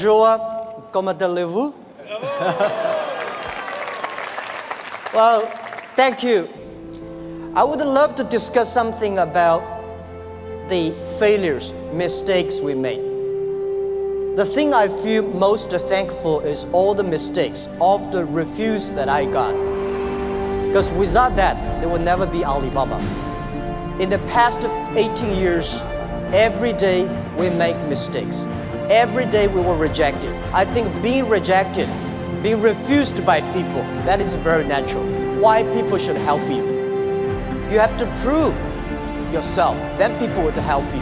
Bonjour, comment allez-vous? Well, thank you. I would love to discuss something about the failures, mistakes we made. The thing I feel most thankful is all the mistakes, all the refuse that I got. Because without that, there would never be Alibaba. In the past 18 years, every day we make mistakes. Every day we were rejected. I think being rejected, being refused by people, that is very natural. Why people should help you? You have to prove yourself, then people would help you.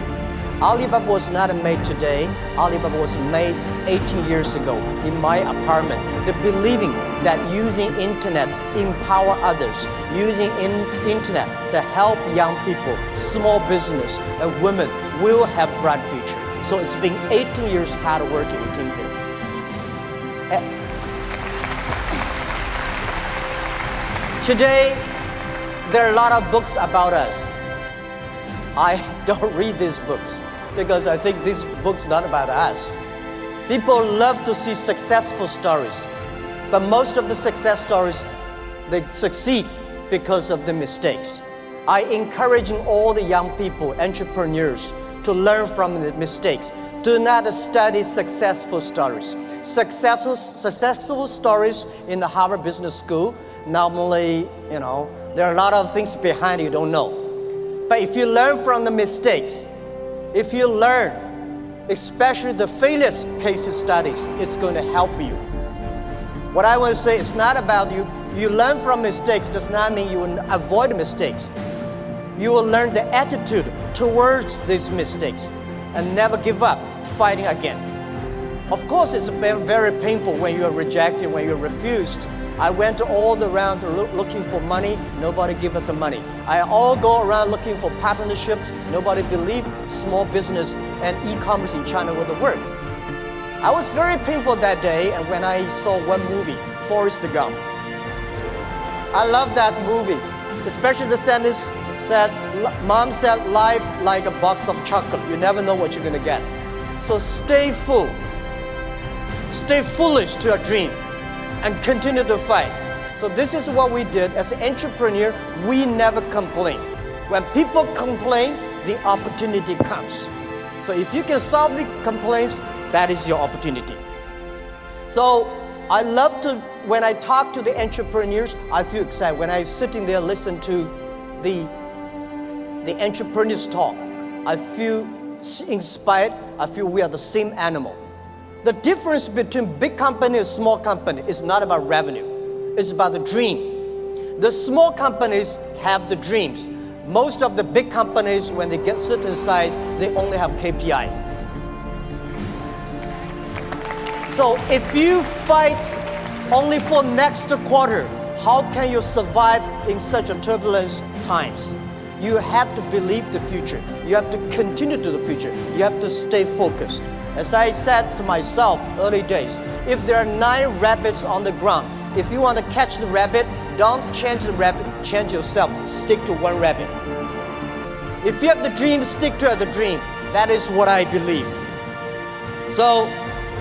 Alibaba was not made today. Alibaba was made 18 years ago in my apartment. The believing that using internet empower others, using internet to help young people, small business, and women will have bright future. So it's been 18 years hard work in came here. Today, there are a lot of books about us. I don't read these books because I think these books are not about us. People love to see successful stories, but most of the success stories, they succeed because of the mistakes. I encouraging all the young people, entrepreneurs, to learn from the mistakes. Do not study successful stories. Successful stories in the Harvard Business School, normally, there are a lot of things behind you don't know. But if you learn from the mistakes, if you learn, especially the failure case studies, it's going to help you. What I want to say is not about you. You learn from mistakes does not mean you will avoid mistakes. You will learn the attitude towards these mistakes and never give up, fighting again. Of course, it's very painful when you are rejected, when you're refused. I went all around looking for money. Nobody give us the money. I all go around looking for partnerships. Nobody believe small business and e-commerce in China would work. I was very painful that day, and when I saw one movie, Forrest Gump. I love that movie, especially the sentence that Mom said, life like a box of chocolate. You never know what you're gonna get. So stay full. Stay foolish to your dream and continue to fight. So this is what we did. As an entrepreneur, we never complain. When people complain, the opportunity comes. So if you can solve the complaints, that is your opportunity. So I love to, when I talk to the entrepreneurs, I feel excited. When I'm sitting there listening to the entrepreneurs talk, I feel inspired. I feel we are the same animal. The difference between big company and small company is not about revenue. It's about the dream. The small companies have the dreams. Most of the big companies, when they get certain size, they only have KPI. So if you fight only for next quarter, how can you survive in such a turbulence times? You have to believe the future. You have to continue to the future. You have to stay focused. As I said to myself early days, if there are 9 rabbits on the ground, if you want to catch the rabbit, don't change the rabbit, change yourself. Stick to one rabbit. If you have the dream, stick to the dream. That is what I believe. So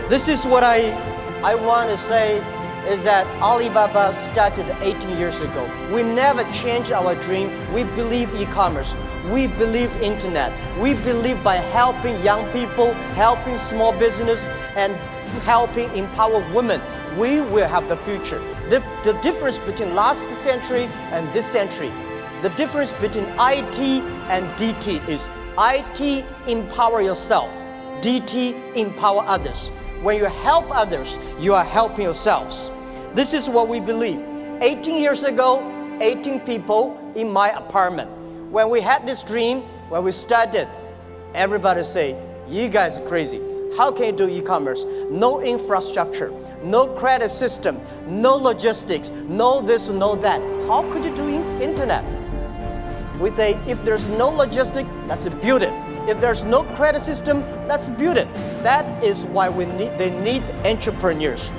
this is what I want to say is that Alibaba started 18 years ago. We never changed our dream. We believe e-commerce. We believe internet. We believe by helping young people, helping small business, and helping empower women, we will have the future. The difference between last century and this century, the difference between IT and DT is IT empower yourself, DT empower others. When you help others, you are helping yourselves. This is what we believe. 18 years ago, 18 people in my apartment. When we had this dream, when we started, everybody say, you guys are crazy. How can you do e-commerce? No infrastructure, no credit system, no logistics, no this, no that. How could you do internet? We say, if there's no logistics, let's build it. If there's no credit system, let's build it. That is why they need entrepreneurs.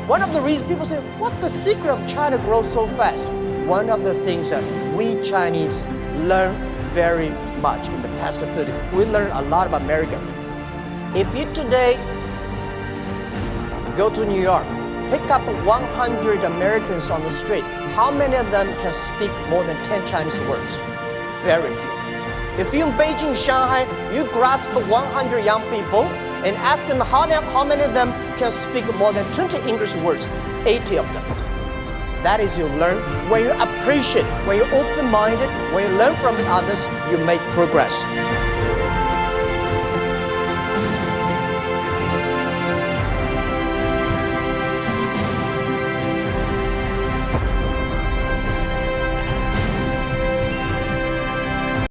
One of the reasons people say, what's the secret of China grows so fast? One of the things that we Chinese learn very much in the past 30. We learn a lot about America. If you today Go to New York. Pick up 100 Americans on the street. How many of them can speak more than 10 Chinese words? Very few. If you're in Beijing, Shanghai, you grasp 100 young people and ask them how many of them can speak more than 20 English words. 80 of them. That is you learn. When you appreciate, when you're open-minded, when you learn from others, you make progress.